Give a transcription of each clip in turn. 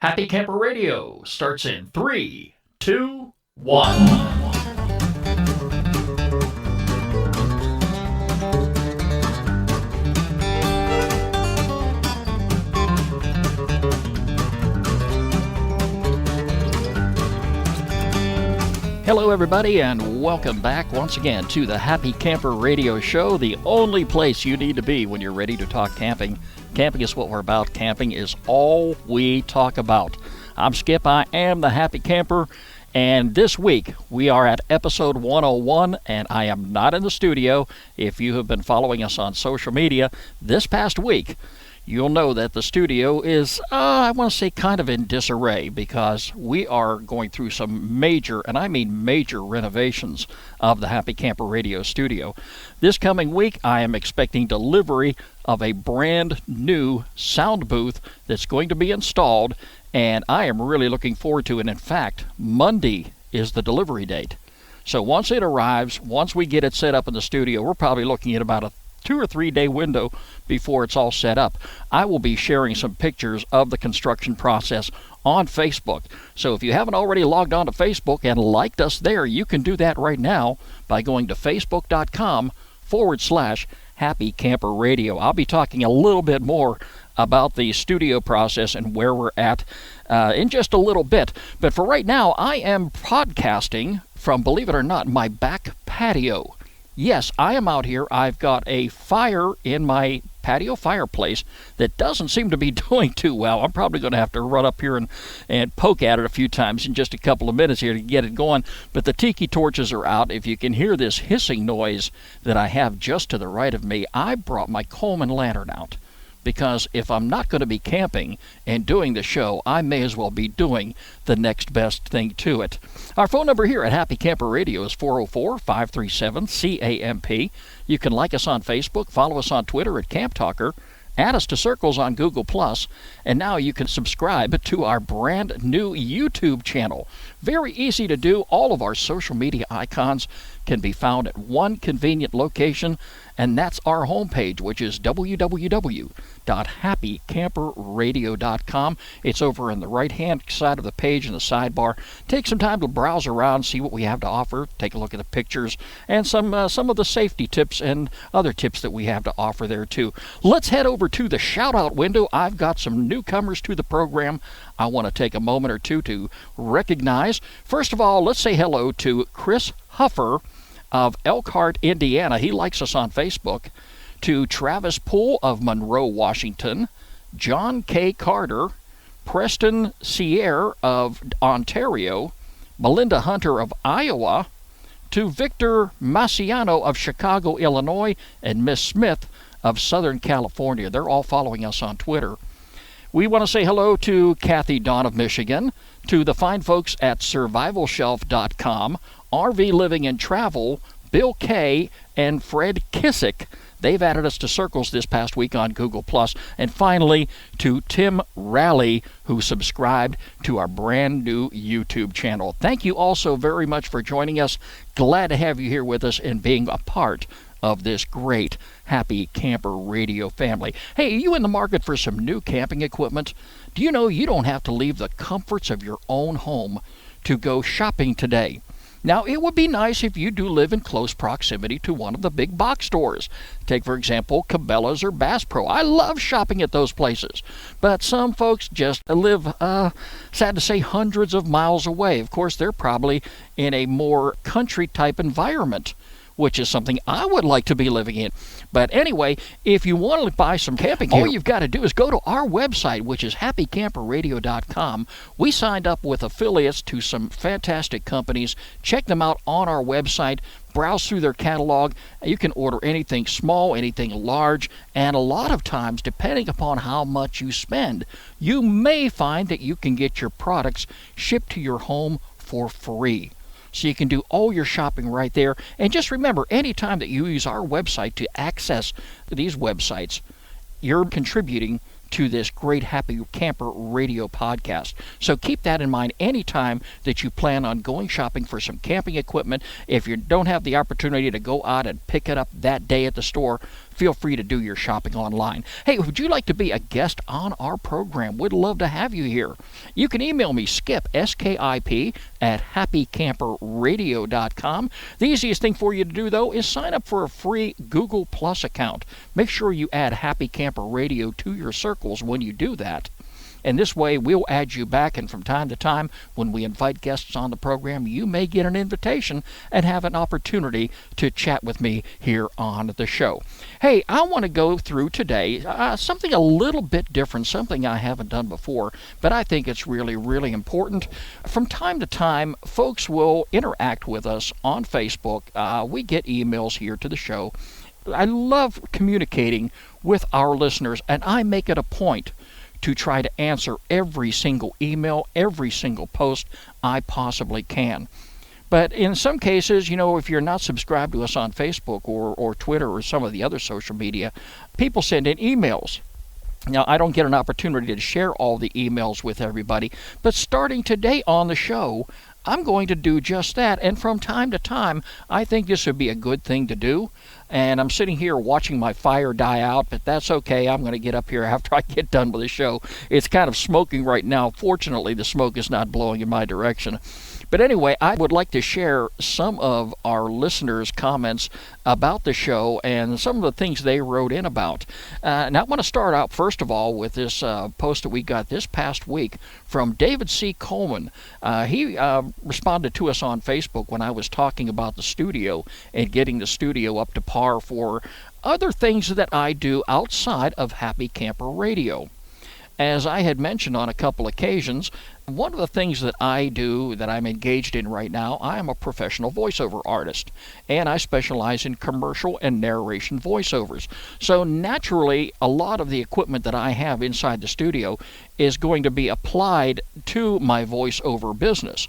Happy Camper Radio starts in 3, 2, 1. Hello everybody, and welcome back once again to the Happy Camper Radio Show, the only place you need to be when you're ready to talk camping. Camping is what we're about. Camping is all we talk about. I'm Skip. I am the Happy Camper, and this week we are at episode 101, and I am not in the studio. If you have been following us on social media this past week, you'll know that the studio is, I want to say, kind of in disarray because we are going through some major, and I mean major, renovations of the Happy Camper Radio studio. This coming week, I am expecting delivery of a brand new sound booth that's going to be installed, and I am really looking forward to it. In fact, Monday is the delivery date. So once it arrives, once we get it set up in the studio, we're probably looking at about a 2 or 3 day window before it's all set up. I will be sharing some pictures of the construction process on Facebook. So if you haven't already logged on to Facebook and liked us there, you can do that right now by going to facebook.com/Happy Camper Radio. I'll be talking a little bit more about the studio process and where we're at in just a little bit. But for right now, I am podcasting from, believe it or not, my back patio. Yes, I am out here. I've got a fire in my patio fireplace that doesn't seem to be doing too well. I'm probably going to have to run up here and poke at it a few times in just a couple of minutes here to get it going. But the tiki torches are out. If you can hear this hissing noise that I have just to the right of me, I brought my Coleman lantern out. Because if I'm not going to be camping and doing the show, I may as well be doing the next best thing to it. Our phone number here at Happy Camper Radio is 404-537-CAMP. You can like us on Facebook, follow us on Twitter at Camp Talker, add us to Circles on Google+, and now you can subscribe to our brand new YouTube channel. Very easy to do. All of our social media icons can be found at one convenient location, and that's our homepage, which is www.happycamperradio.com. It's over on the right-hand side of the page in the sidebar. Take some time to browse around, see what we have to offer, take a look at the pictures, and some of the safety tips and other tips that we have to offer there, too. Let's head over to the shout-out window. I've got some newcomers to the program I want to take a moment or two to recognize. First of all, let's say hello to Chris Huffer of Elkhart, Indiana. He likes us on Facebook. To Travis Poole of Monroe, Washington. John K. Carter. Preston Sierre of Ontario. Melinda Hunter of Iowa. To Victor Maciano of Chicago, Illinois. And Miss Smith of Southern California. They're all following us on Twitter. We want to say hello to Kathy Dawn of Michigan, to the fine folks at survivalshelf.com, RV Living and Travel, Bill Kay, and Fred Kissick. They've added us to Circles this past week on Google+. And finally, to Tim Raleigh, who subscribed to our brand new YouTube channel. Thank you all so very much for joining us. Glad to have you here with us and being a part of this great Happy Camper Radio family. Hey, are you in the market for some new camping equipment? Do you know you don't have to leave the comforts of your own home to go shopping today? Now, it would be nice if you do live in close proximity to one of the big box stores. Take, for example, Cabela's or Bass Pro. I love shopping at those places. But some folks just live, sad to say, hundreds of miles away. Of course, they're probably in a more country-type environment, which is something I would like to be living in. But anyway, if you want to buy some camping gear, all you've got to do is go to our website, which is happycamperradio.com. We signed up with affiliates to some fantastic companies. Check them out on our website. Browse through their catalog. You can order anything small, anything large, and a lot of times, depending upon how much you spend, you may find that you can get your products shipped to your home for free. So you can do all your shopping right there. And just remember, anytime that you use our website to access these websites, you're contributing to this great Happy Camper Radio podcast. So keep that in mind anytime that you plan on going shopping for some camping equipment. If you don't have the opportunity to go out and pick it up that day at the store, feel free to do your shopping online. Hey, would you like to be a guest on our program? We'd love to have you here. You can email me, Skip, S-K-I-P, at happycamperradio.com. The easiest thing for you to do, though, is sign up for a free Google Plus account. Make sure you add Happy Camper Radio to your circles when you do that. And this way, we'll add you back, and from time to time, when we invite guests on the program, you may get an invitation and have an opportunity to chat with me here on the show. Hey, I want to go through today something a little bit different, something I haven't done before, but I think it's really, really important. From time to time, folks will interact with us on Facebook. We get emails here to the show. I love communicating with our listeners, and I make it a point to try to answer every single email, every single post I possibly can. But in some cases, if you're not subscribed to us on Facebook or Twitter or some of the other social media, people send in emails. Now, I don't get an opportunity to share all the emails with everybody, but starting today on the show, I'm going to do just that. And from time to time, I think this would be a good thing to do. And I'm sitting here watching my fire die out, but that's okay. I'm going to get up here after I get done with the show. It's kind of smoking right now. Fortunately, the smoke is not blowing in my direction. But anyway, I would like to share some of our listeners' comments about the show and some of the things they wrote in about. And I want to start out, first of all, with this post that we got this past week from David C. Coleman. He responded to us on Facebook when I was talking about the studio and getting the studio up to par for other things that I do outside of Happy Camper Radio. As I had mentioned on a couple occasions, one of the things that I do that I'm engaged in right now, I am a professional voiceover artist, and I specialize in commercial and narration voiceovers. So naturally, a lot of the equipment that I have inside the studio is going to be applied to my voiceover business.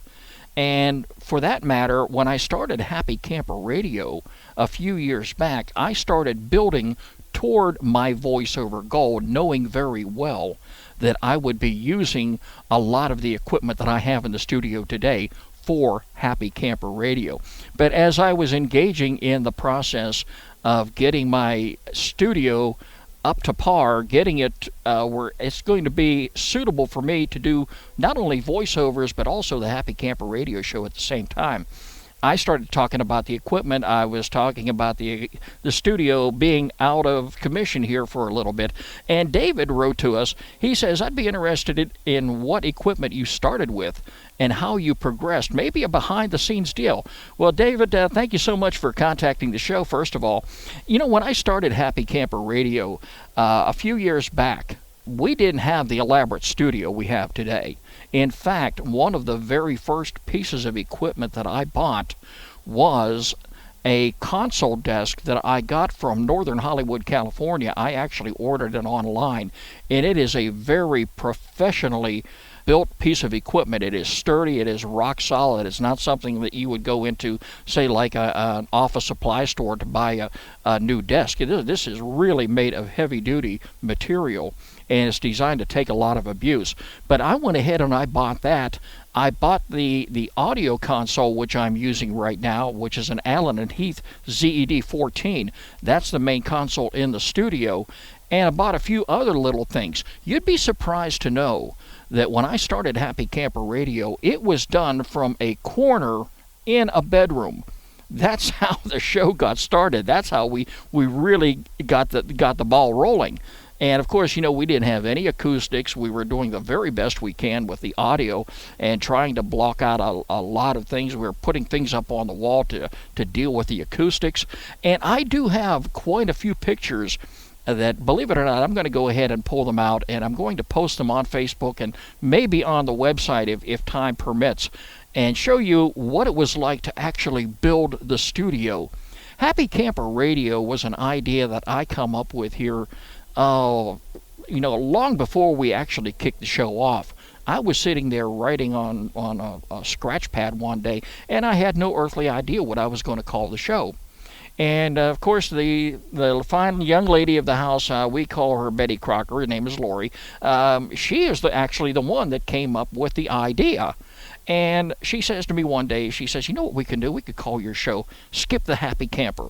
And for that matter, when I started Happy Camper Radio a few years back, I started building toward my voiceover goal, knowing very well that I would be using a lot of the equipment that I have in the studio today for Happy Camper Radio. But as I was engaging in the process of getting my studio up to par, getting it where it's going to be suitable for me to do not only voiceovers but also the Happy Camper Radio show at the same time, I started talking about the equipment. I was talking about the studio being out of commission here for a little bit. And David wrote to us. He says, I'd be interested in what equipment you started with and how you progressed, maybe a behind-the-scenes deal. Well, David, thank you so much for contacting the show, first of all. When I started Happy Camper Radio a few years back, we didn't have the elaborate studio we have today. In fact, one of the very first pieces of equipment that I bought was a console desk that I got from Northern Hollywood, California. I actually ordered it online, and it is a very professionally built piece of equipment. It is sturdy. It is rock solid. It's not something that you would go into, say, like an office supply store to buy a new desk. This is really made of heavy-duty material, and it's designed to take a lot of abuse. But I went ahead and I bought that. I bought the audio console, which I'm using right now, which is an Allen & Heath ZED14. That's the main console in the studio. And I bought a few other little things. You'd be surprised to know that when I started Happy Camper Radio, it was done from a corner in a bedroom. That's how the show got started. That's how we really got the ball rolling. And of course, we didn't have any acoustics. We were doing the very best we can with the audio and trying to block out a lot of things. We were putting things up on the wall to deal with the acoustics. And I do have quite a few pictures that, believe it or not, I'm going to go ahead and pull them out, and I'm going to post them on Facebook and maybe on the website if time permits, and show you what it was like to actually build the studio. Happy Camper Radio was an idea that I come up with here long before we actually kicked the show off. I was sitting there writing on a scratch pad one day, and I had no earthly idea what I was going to call the show. And, of course, the fine young lady of the house, we call her Betty Crocker. Her name is Lori. She is actually the one that came up with the idea. And she says to me one day, she says, you know what we can do? We could call your show Skip the Happy Camper.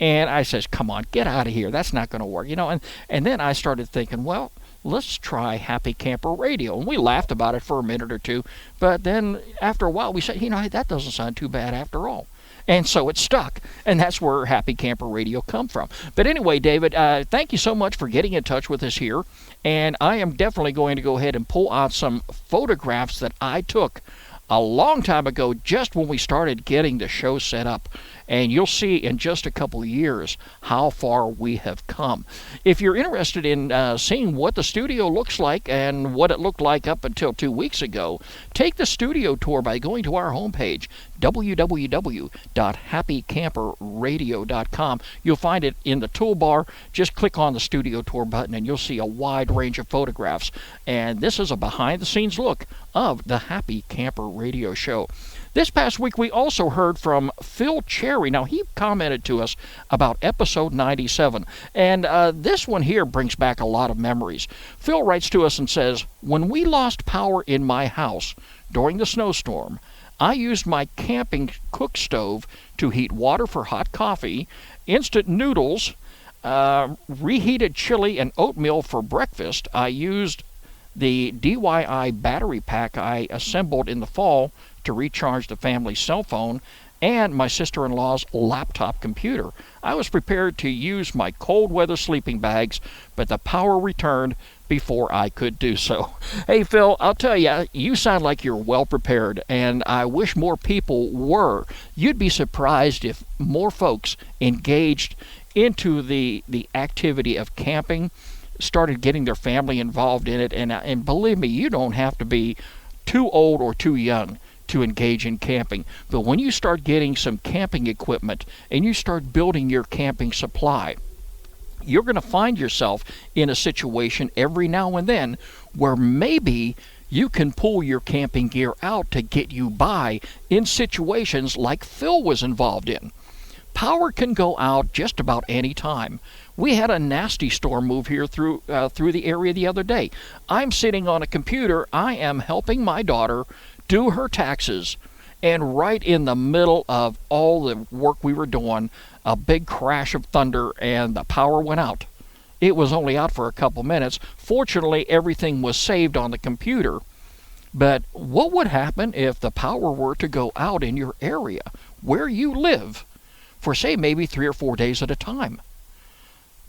And I says, come on, get out of here. That's not going to work. And then I started thinking, well, let's try Happy Camper Radio. And we laughed about it for a minute or two. But then after a while, we said, hey, that doesn't sound too bad after all. And so it stuck. And that's where Happy Camper Radio come from. But anyway, David, thank you so much for getting in touch with us here. And I am definitely going to go ahead and pull out some photographs that I took a long time ago, just when we started getting the show set up. And you'll see in just a couple of years how far we have come. If you're interested in seeing what the studio looks like and what it looked like up until 2 weeks ago, take the studio tour by going to our homepage, www.happycamperradio.com. You'll find it in the toolbar. Just click on the studio tour button and you'll see a wide range of photographs. And this is a behind-the-scenes look of the Happy Camper Radio Show. This past week, we also heard from Phil Cherry. Now, he commented to us about episode 97, and this one here brings back a lot of memories. Phil writes to us and says, when we lost power in my house during the snowstorm, I used my camping cook stove to heat water for hot coffee, instant noodles, reheated chili, and oatmeal for breakfast. I used the DIY battery pack I assembled in the fall to recharge the family's cell phone and my sister-in-law's laptop computer. I was prepared to use my cold weather sleeping bags, but the power returned before I could do so. Hey, Phil, I'll tell you, you sound like you're well prepared, and I wish more people were. You'd be surprised if more folks engaged into the activity of camping, started getting their family involved in it, and believe me, you don't have to be too old or too young to engage in camping. But when you start getting some camping equipment and you start building your camping supply, you're going to find yourself in a situation every now and then where maybe you can pull your camping gear out to get you by in situations like Phil was involved in. Power can go out just about any time. We had a nasty storm move here through the area the other day. I'm sitting on a computer. I am helping my daughter do her taxes, and right in the middle of all the work we were doing, a big crash of thunder and the power went out. It was only out for a couple minutes. Fortunately, everything was saved on the computer. But what would happen if the power were to go out in your area where you live for, say, maybe 3 or 4 days at a time?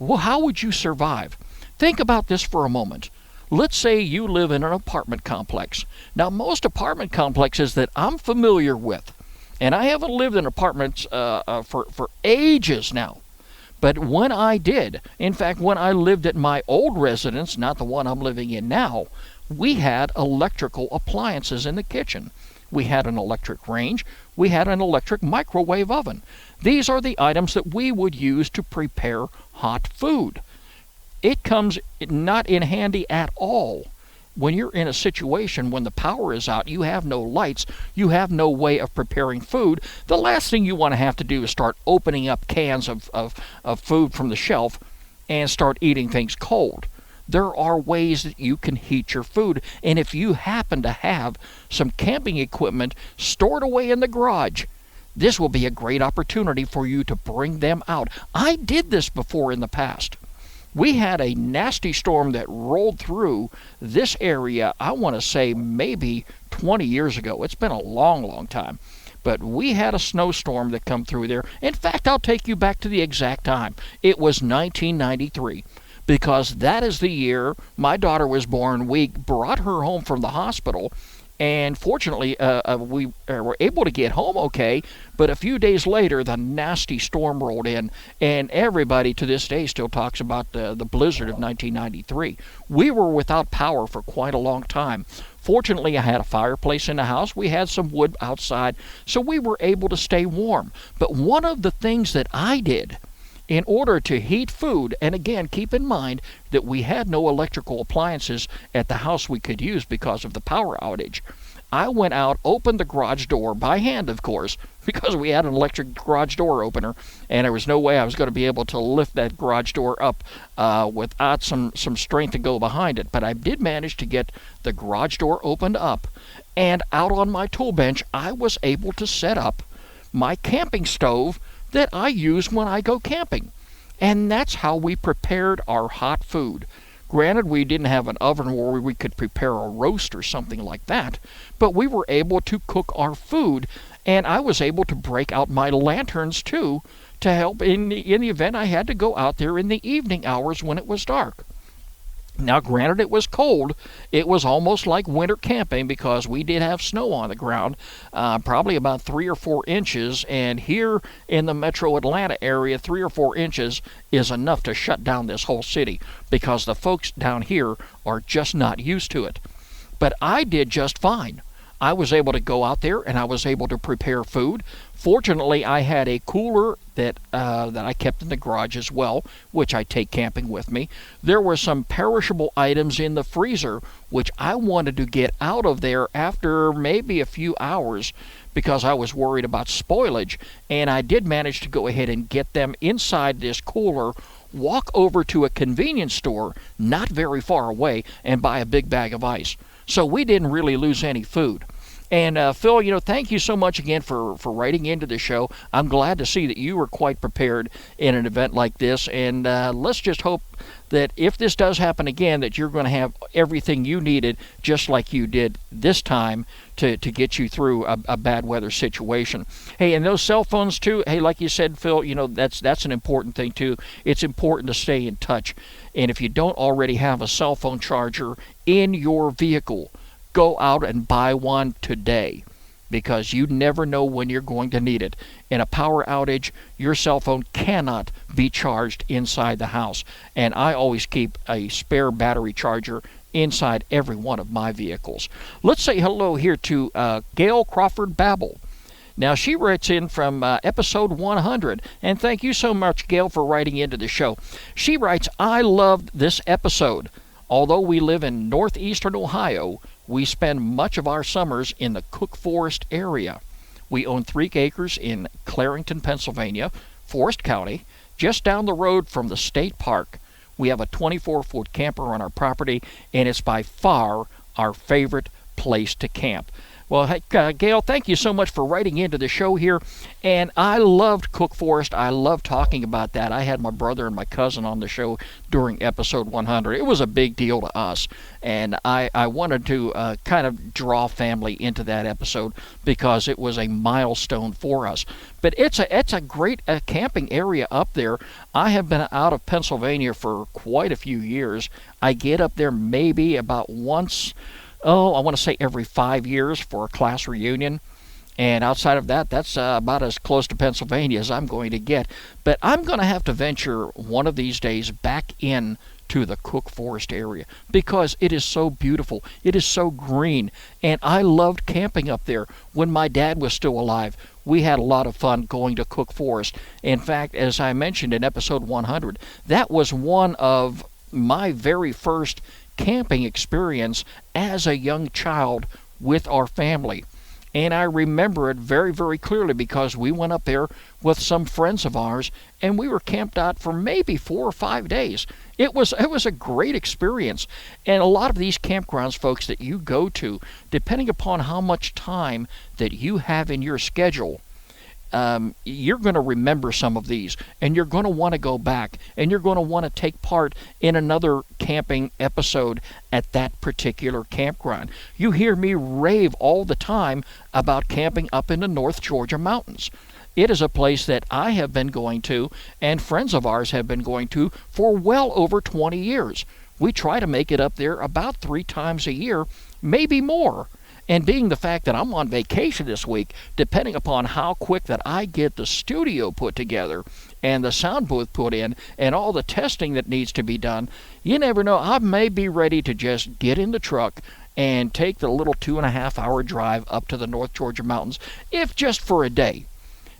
Well, how would you survive? Think about this for a moment. Let's say you live in an apartment complex. Now, most apartment complexes that I'm familiar with, and I haven't lived in apartments for ages now, but when I did, in fact, when I lived at my old residence, not the one I'm living in now, we had electrical appliances in the kitchen. We had an electric range. We had an electric microwave oven. These are the items that we would use to prepare hot food. It comes not in handy at all when you're in a situation when the power is out, you have no lights, you have no way of preparing food. The last thing you want to have to do is start opening up cans of food from the shelf and start eating things cold. There are ways that you can heat your food, and if you happen to have some camping equipment stored away in the garage, this will be a great opportunity for you to bring them out. I did this before in the past. We had a nasty storm that rolled through this area, I want to say maybe 20 years ago. It's been a long, long time. But we had a snowstorm that come through there. In fact, I'll take you back to the exact time. It was 1993, because that is the year my daughter was born. We brought her home from the hospital, and fortunately, we were able to get home okay, but a few days later, the nasty storm rolled in, and everybody to this day still talks about the blizzard of 1993. We were without power for quite a long time. Fortunately, I had a fireplace in the house. We had some wood outside, so we were able to stay warm. But one of the things that I did in order to heat food, and again, keep in mind that we had no electrical appliances at the house we could use because of the power outage. I went out, opened the garage door by hand, of course, because we had an electric garage door opener, and there was no way I was going to be able to lift that garage door up without some strength to go behind it. But I did manage to get the garage door opened up, and out on my tool bench, I was able to set up my camping stove that I use when I go camping. And that's how we prepared our hot food. Granted, we didn't have an oven where we could prepare a roast or something like that, but we were able to cook our food, and I was able to break out my lanterns too to help in the event I had to go out there in the evening hours when it was dark. Now, granted, it was cold. It was almost like winter camping because we did have snow on the ground, probably about 3 or 4 inches. And here in the metro Atlanta area, 3 or 4 inches is enough to shut down this whole city because the folks down here are just not used to it. But I did just fine. I was able to go out there and I was able to prepare food. Fortunately, I had a cooler that I kept in the garage as well, which I take camping with me. There were some perishable items in the freezer, which I wanted to get out of there after maybe a few hours because I was worried about spoilage. And I did manage to go ahead and get them inside this cooler, walk over to a convenience store not very far away, and buy a big bag of ice. So we didn't really lose any food. And Phil, thank you so much again for writing into the show. I'm glad to see that you were quite prepared in an event like this. And let's just hope that if this does happen again, that you're going to have everything you needed, just like you did this time, to get you through a bad weather situation. Hey, and those cell phones too. Hey, like you said, Phil, that's an important thing too. It's important to stay in touch. And if you don't already have a cell phone charger in your vehicle, go out and buy one today because you never know when you're going to need it. In a power outage, your cell phone cannot be charged inside the house. And I always keep a spare battery charger inside every one of my vehicles. Let's say hello here to Gail Crawford Babel. Now, she writes in from episode 100, and thank you so much, Gail, for writing into the show. She writes, I loved this episode. Although we live in northeastern Ohio, we spend much of our summers in the Cook Forest area. We own 3 acres in Clarington, Pennsylvania, Forest County, just down the road from the state park. We have a 24-foot camper on our property, and it's by far our favorite place to camp. Well, hey, Gail, thank you so much for writing into the show here. And I loved Cook Forest. I love talking about that. I had my brother and my cousin on the show during episode 100. It was a big deal to us. And I wanted to kind of draw family into that episode because it was a milestone for us. But it's a great camping area up there. I have been out of Pennsylvania for quite a few years. I get up there maybe about once, I want to say every 5 years for a class reunion. And outside of that, that's about as close to Pennsylvania as I'm going to get. But I'm going to have to venture one of these days back in to the Cook Forest area because it is so beautiful. It is so green. And I loved camping up there when my dad was still alive. We had a lot of fun going to Cook Forest. In fact, as I mentioned in episode 100, that was one of my very first camping experience as a young child with our family. And I remember it very, very clearly because we went up there with some friends of ours and we were camped out for maybe 4 or 5 days. It was a great experience. And a lot of these campgrounds, folks, that you go to, depending upon how much time that you have in your schedule, you're going to remember some of these, and you're going to want to go back, and you're going to want to take part in another camping episode at that particular campground. You hear me rave all the time about camping up in the North Georgia mountains. It is a place that I have been going to, and friends of ours have been going to for well over 20 years. We try to make it up there about 3 times a year, maybe more. And being the fact that I'm on vacation this week, depending upon how quick that I get the studio put together and the sound booth put in and all the testing that needs to be done, you never know. I may be ready to just get in the truck and take the little 2.5-hour drive up to the North Georgia mountains, if just for a day.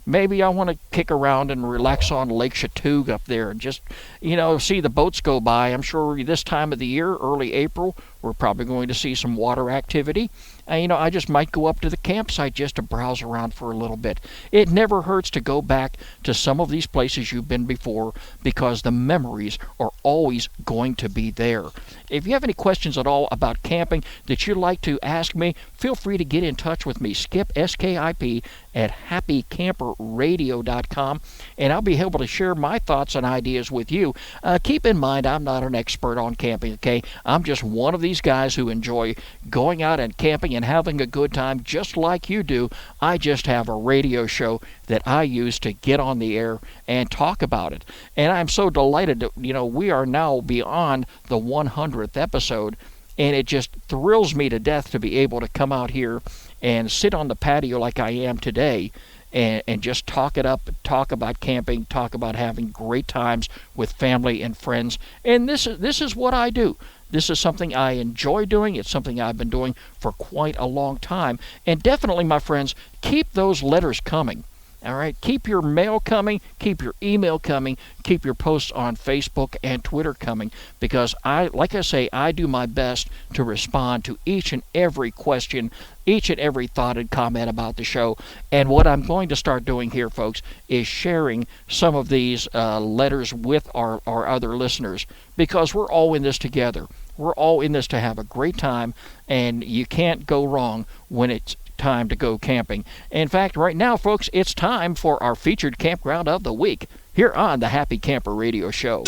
Maybe I want to kick around and relax on Lake Chattooga up there and just, see the boats go by. I'm sure this time of the year, early April, We're probably going to see some water activity. I just might go up to the campsite just to browse around for a little bit. It never hurts to go back to some of these places you've been before, because the memories are always going to be there. If you have any questions at all about camping that you'd like to ask me, feel free to get in touch with me, Skip, S-K-I-P, at happycamperradio.com, and I'll be able to share my thoughts and ideas with you. Keep in mind, I'm not an expert on camping, okay? I'm just one of these guys who enjoy going out and camping and having a good time just like you do. I just have a radio show that I use to get on the air and talk about it. And I'm so delighted that, we are now beyond the 100th episode, and it just thrills me to death to be able to come out here and sit on the patio like I am today and just talk it up, talk about camping, talk about having great times with family and friends. And this is what I do. This is something I enjoy doing. It's something I've been doing for quite a long time. And definitely, my friends, keep those letters coming. All right, keep your mail coming, keep your email coming, keep your posts on Facebook and Twitter coming, because I do my best to respond to each and every question, each and every thought and comment about the show. And what I'm going to start doing here, folks, is sharing some of these letters with our other listeners, because we're all in this together. We're all in this to have a great time, and you can't go wrong when it's time to go camping. In fact, right now, folks, it's time for our featured campground of the week here on the Happy Camper Radio Show.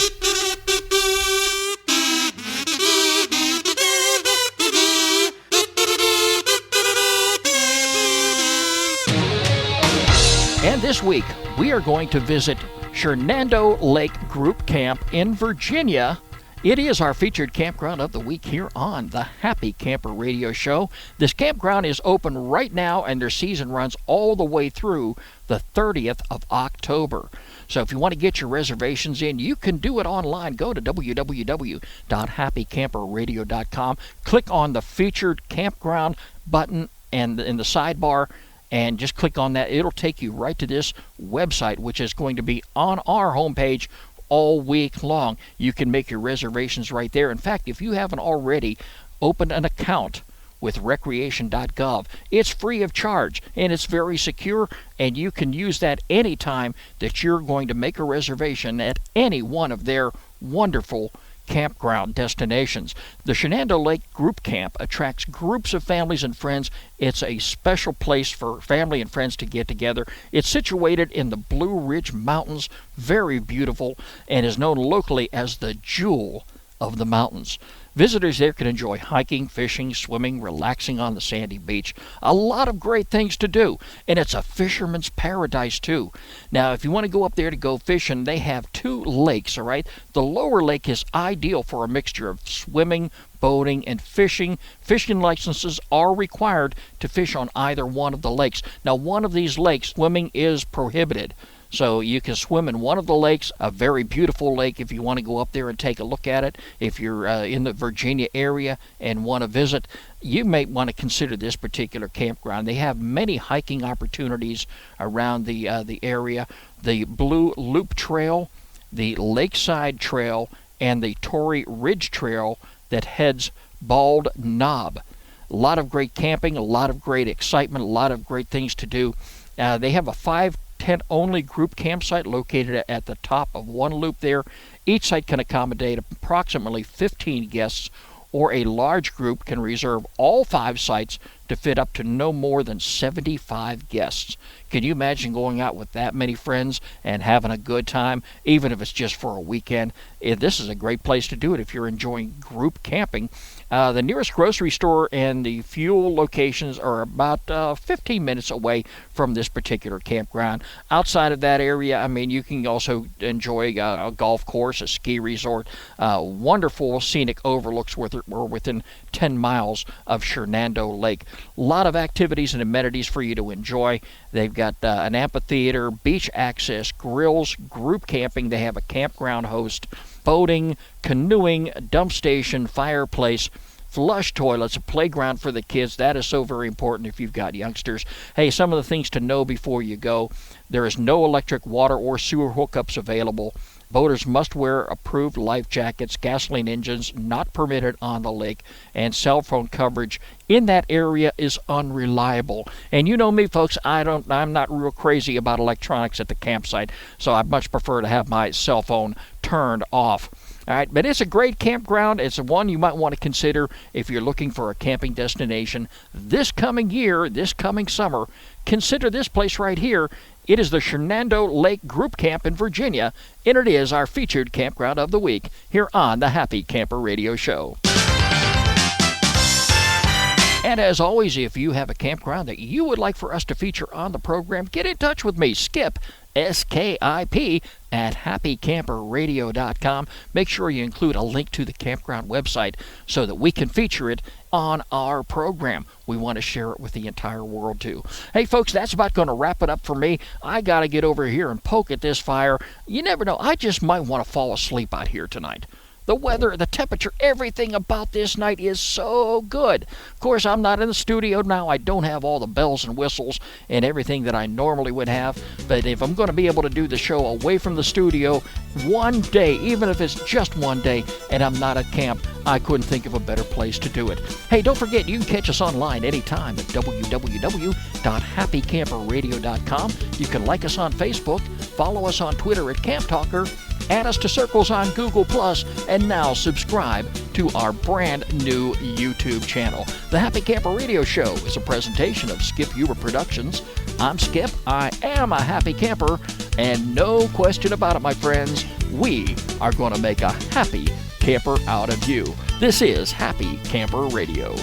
And this week, we are going to visit Shenandoah Lake Group Camp in Virginia. It is our featured campground of the week here on the Happy Camper Radio Show. This campground is open right now, and their season runs all the way through the 30th of October. So if you want to get your reservations in, you can do it online. Go to www.happycamperradio.com. Click on the featured campground button and in the sidebar, and just click on that. It'll take you right to this website, which is going to be on our homepage all week long. You can make your reservations right there. In fact, if you haven't already opened an account with recreation.gov, it's free of charge and it's very secure, and you can use that anytime that you're going to make a reservation at any one of their wonderful campground destinations. The Shenandoah Lake Group Camp attracts groups of families and friends. It's a special place for family and friends to get together. It's situated in the Blue Ridge Mountains, very beautiful, and is known locally as the Jewel of the Mountains. Visitors there can enjoy hiking, fishing, swimming, relaxing on the sandy beach. A lot of great things to do, and it's a fisherman's paradise too. Now, if you want to go up there to go fishing, they have 2 lakes, all right? The lower lake is ideal for a mixture of swimming, boating, and fishing. Fishing licenses are required to fish on either one of the lakes. Now, one of these lakes, swimming is prohibited. So you can swim in one of the lakes, a very beautiful lake if you want to go up there and take a look at it. If you're in the Virginia area and want to visit, you may want to consider this particular campground. They have many hiking opportunities around the area. The Blue Loop Trail, the Lakeside Trail, and the Torrey Ridge Trail that heads Bald Knob. A lot of great camping, a lot of great excitement, a lot of great things to do. They have a 5-tent-only group campsite located at the top of one loop there. Each site can accommodate approximately 15 guests, or a large group can reserve all 5 sites to fit up to no more than 75 guests. Can you imagine going out with that many friends and having a good time, even if it's just for a weekend? This is a great place to do it if you're enjoying group camping. The nearest grocery store and the fuel locations are about 15 minutes away from this particular campground. Outside of that area, I mean, you can also enjoy a golf course, a ski resort, wonderful scenic overlooks within 10 miles of Shenandoah Lake. A lot of activities and amenities for you to enjoy. They've got an amphitheater, beach access, grills, group camping. They have a campground host, boating, canoeing, dump station, fireplace, flush toilets, a playground for the kids. That is so very important if you've got youngsters. Hey, some of the things to know before you go: there is no electric, water, or sewer hookups available. Boaters must wear approved life jackets, gasoline engines not permitted on the lake, and cell phone coverage in that area is unreliable. And you know me, folks, I'm not real crazy about electronics at the campsite, so I much prefer to have my cell phone turned off. All right, but it's a great campground. It's one you might want to consider if you're looking for a camping destination this coming year, this coming summer. Consider this place right here. It is the Shenandoah Lake Group Camp in Virginia, and it is our featured campground of the week here on the Happy Camper Radio Show. And as always, if you have a campground that you would like for us to feature on the program, get in touch with me, Skip, S-K-I-P, at happycamperradio.com. Make sure you include a link to the campground website so that we can feature it on our program. We want to share it with the entire world, too. Hey, folks, that's about going to wrap it up for me. I got to get over here and poke at this fire. You never know. I just might want to fall asleep out here tonight. The weather, the temperature, everything about this night is so good. Of course, I'm not in the studio now. I don't have all the bells and whistles and everything that I normally would have. But if I'm going to be able to do the show away from the studio one day, even if it's just one day, and I'm not at camp, I couldn't think of a better place to do it. Hey, don't forget, you can catch us online anytime at www.happycamperradio.com. You can like us on Facebook, follow us on Twitter at Camp Talker, add us to circles on Google+, and now subscribe to our brand new YouTube channel. The Happy Camper Radio Show is a presentation of Skip Huber Productions. I'm Skip. I am a happy camper, and no question about it, my friends, we are going to make a happy camper out of you. This is Happy Camper Radio.